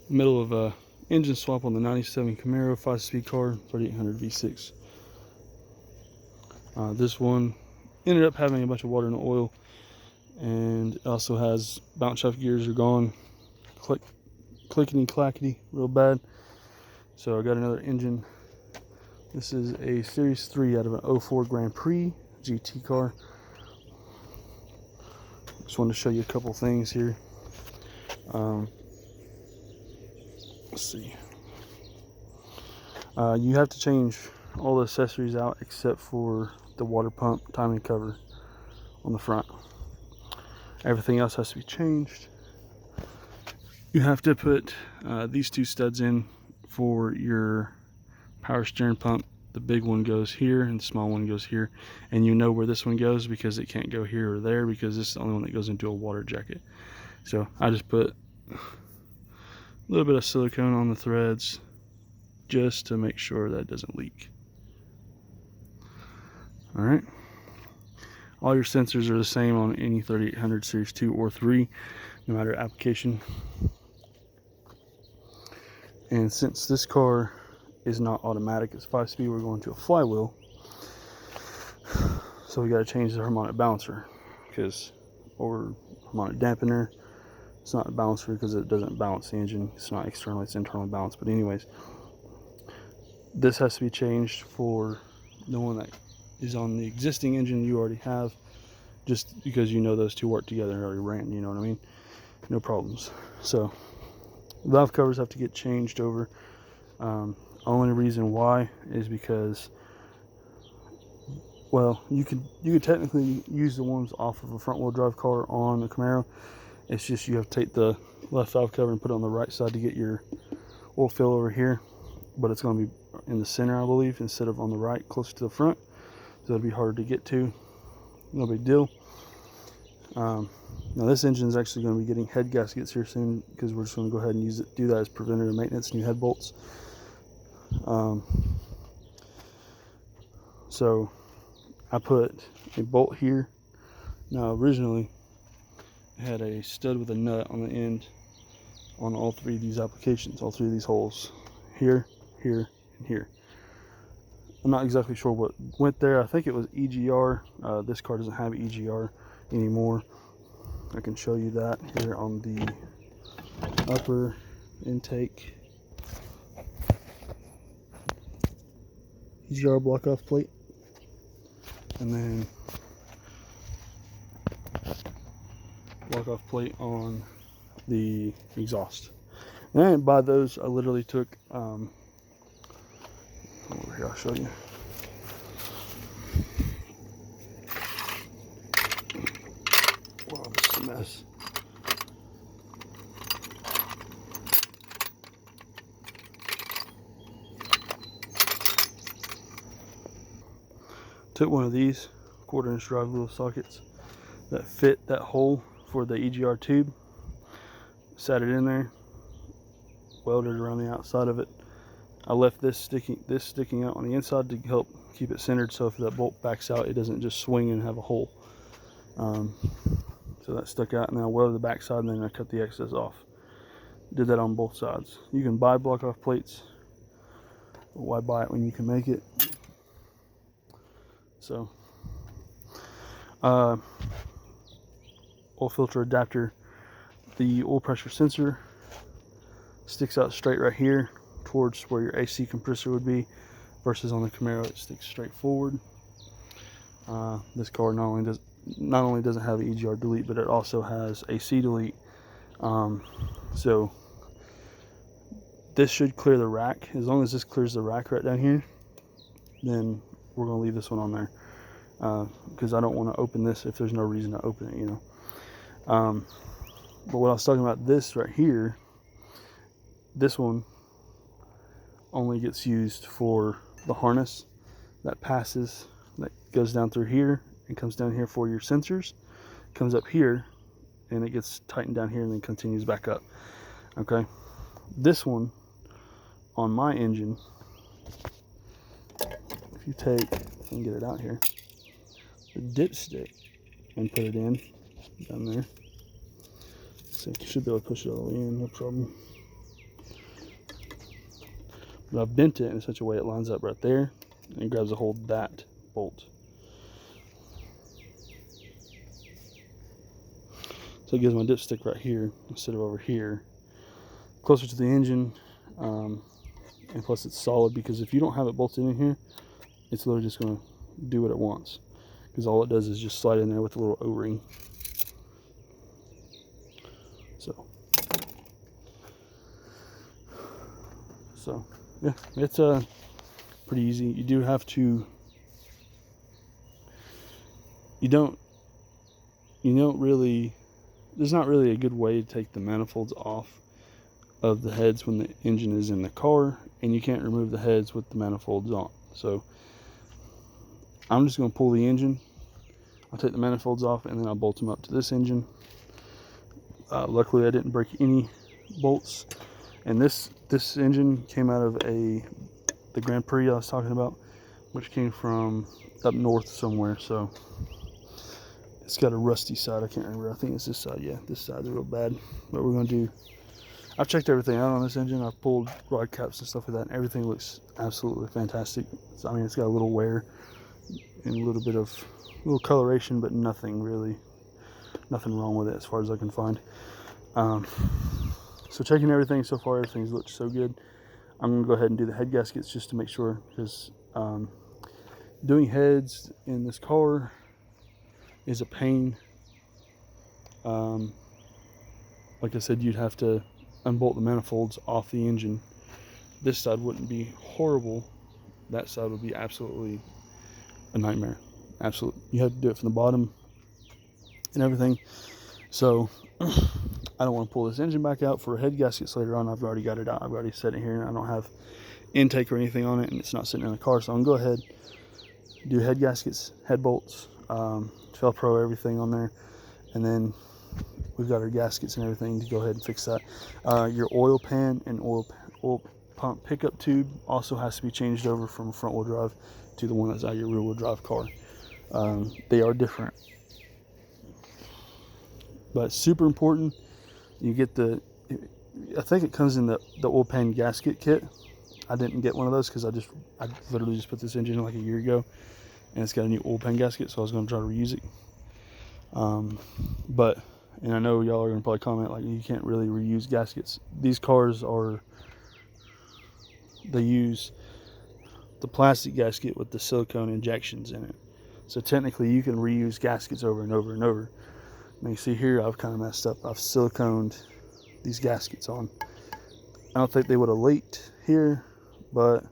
Middle of a engine swap on the 97 Camaro 5-speed car, 3800 V6. This one ended up having a bunch of water and oil, and it also has bounce shaft gears are gone, clickety clackety real bad. So I got another engine. This is a Series 3 out of an 04 Grand Prix GT car. Just wanted to show you a couple things here. Let's see. You have to change all the accessories out except for the water pump timing cover on the front. Everything else has to be changed. You have to put these two studs in for your power steering pump. The big one goes here and the small one goes here, and you know where this one goes because it can't go here or there because this is the only one that goes into a water jacket. So I just put a little bit of silicone on the threads just to make sure that it doesn't leak. All right, all your sensors are the same on any 3800 Series 2 or 3, no matter application. And since this car is not automatic, it's 5-speed, we're going to a flywheel. So we got to change the harmonic balancer, or harmonic dampener. It's not a balancer because it doesn't balance the engine. It's not externally, it's internally balanced. But anyways, this has to be changed for the one that is on the existing engine you already have, just because you know those two work together and already ran, you know what I mean? No problems. So valve covers have to get changed over. Only reason why is because, well, you could technically use the ones off of a front wheel drive car on the Camaro. It's just you have to take the left valve cover and put it on the right side to get your oil fill over here, but it's going to be in the center, I believe, instead of on the right closer to the front, so it'll be harder to get to. No big deal. Now this engine is actually going to be getting head gaskets here soon, because we're just going to go ahead and do that as preventative maintenance, new head bolts. So I put a bolt here. Now originally it had a stud with a nut on the end on all three of these applications, all three of these holes, here, here, and here. I'm not exactly sure what went there. I think it was EGR. This car doesn't have EGR anymore. I can show you that here on the upper intake. EGR block off plate, and then block off plate on the exhaust. And I didn't buy those. I literally took over here, I'll show you. Wow, this is a mess. Took one of these 1/4-inch drive wheel sockets that fit that hole for the EGR tube, sat it in there, welded around the outside of it. I left this sticking out on the inside to help keep it centered, so if that bolt backs out, it doesn't just swing and have a hole. So that stuck out, and then I welded the back side, and then I cut the excess off. Did that on both sides. You can buy block off plates, but why buy it when you can make it? So oil filter adapter, the oil pressure sensor sticks out straight right here towards where your AC compressor would be, versus on the Camaro it sticks straight forward. This car not only doesn't have EGR delete, but it also has AC delete. So this should clear the rack. As long as this clears the rack right down here, then we're going to leave this one on there, because I don't want to open this if there's no reason to open it, you know. But what I was talking about, this right here, this one only gets used for the harness that passes, that goes down through here and comes down here for your sensors, comes up here, and it gets tightened down here and then continues back up. Okay, this one on my engine, if you take and get it out here, the dipstick, and put it in down there, so you should be able to push it all the way in, no problem. But I've bent it in such a way it lines up right there and grabs a hold of that bolt. So it gives my dipstick right here instead of over here, closer to the engine, and plus it's solid, because if you don't have it bolted in here, it's literally just going to do what it wants, because all it does is just slide in there with a little O-ring. So yeah, it's pretty easy. You do have to, you don't really, there's not really a good way to take the manifolds off of the heads when the engine is in the car, and you can't remove the heads with the manifolds on. So I'm just going to pull the engine, I'll take the manifolds off, and then I'll bolt them up to this engine. Luckily I didn't break any bolts, and this engine came out of the Grand Prix I was talking about, which came from up north somewhere, so it's got a rusty side. I can't remember, I think it's this side. Yeah, this side's real bad. But we're going to do, I've checked everything out on this engine. I've pulled rod caps and stuff like that, and everything looks absolutely fantastic. I mean, it's got a little wear and a little bit of coloration, but nothing wrong with it as far as I can find. So checking everything so far, everything's looked so good. I'm going to go ahead and do the head gaskets just to make sure, because doing heads in this car is a pain. Like I said, you'd have to unbolt the manifolds off the engine. This side wouldn't be horrible. That side would be absolutely a nightmare. Absolutely. You have to do it from the bottom and everything. So I don't want to pull this engine back out for head gaskets later on. I've already got it out. I've already set it here, and I don't have intake or anything on it, and it's not sitting in the car. So I'm going to go ahead, do head gaskets, head bolts, Velcro everything on there, and then we've got our gaskets and everything to go ahead and fix that. Your oil pan and oil pump pickup tube also has to be changed over from front wheel drive to the one that's out of your rear wheel drive car. They are different, but super important. You get I think it comes in the oil pan gasket kit. I didn't get one of those because I literally just put this engine in like a year ago, and it's got a new oil pan gasket, so I was going to try to reuse it. And I know y'all are going to probably comment like, you can't really reuse gaskets. These cars they use the plastic gasket with the silicone injections in it, so technically you can reuse gaskets over and over and over. Now you see here, I've kind of messed up. I've siliconed these gaskets on. I don't think they would have leaked here, but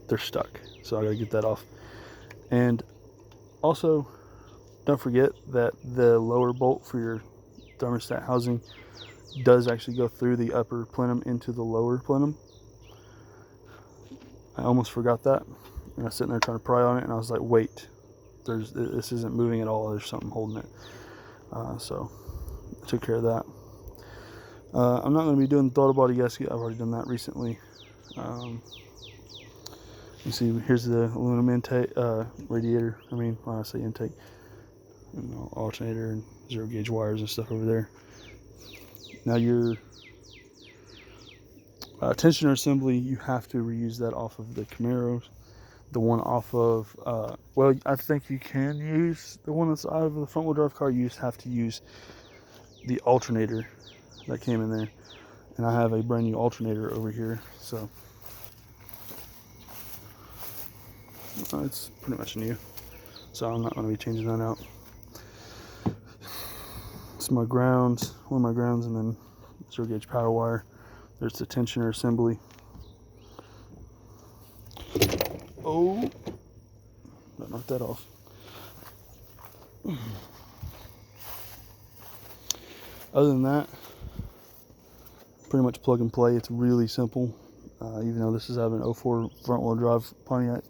they're stuck, so I gotta get that off. And also, don't forget that the lower bolt for your thermostat housing does actually go through the upper plenum into the lower plenum. I almost forgot that, and I was sitting there trying to pry on it, and I was like, wait, this isn't moving at all. There's something holding it. So I took care of that. I'm not going to be doing the throttle body gasket. I've already done that recently. You see, here's the aluminum intake radiator. I mean, when I say intake, alternator and 0 gauge wires and stuff over there. Now your tensioner assembly, you have to reuse that off of the Camaros. The one off of, well, I think you can use the one that's out of the front wheel drive car. You just have to use the alternator that came in there. And I have a brand new alternator over here, so it's pretty much new. So I'm not going to be changing that out. It's my grounds, one of my grounds, and then 0 gauge power wire. There's the tensioner assembly. Oh, knock that off. Other than that, pretty much plug and play. It's really simple. Even though this is out of an 04 front wheel drive Pontiac,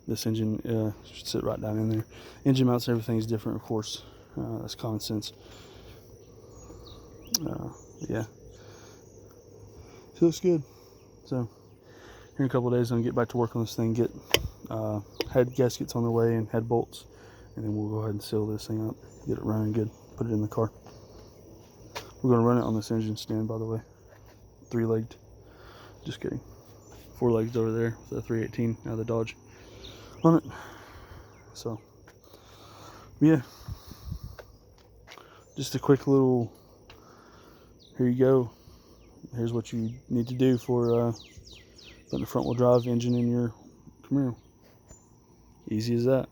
this engine should sit right down in there. Engine mounts and everything is different, of course. That's common sense. Yeah, feels good. So here in a couple of days, I'm gonna get back to work on this thing, get head gaskets on the way and head bolts, and then we'll go ahead and seal this thing up, get it running good, put it in the car. We're gonna run it on this engine stand, by the way, 3-legged. Just kidding. 4 legs over there with a 318 out of the Dodge on it. So yeah, just a quick little, here you go. Here's what you need to do for putting a front wheel drive engine in your Camaro. Easy as that.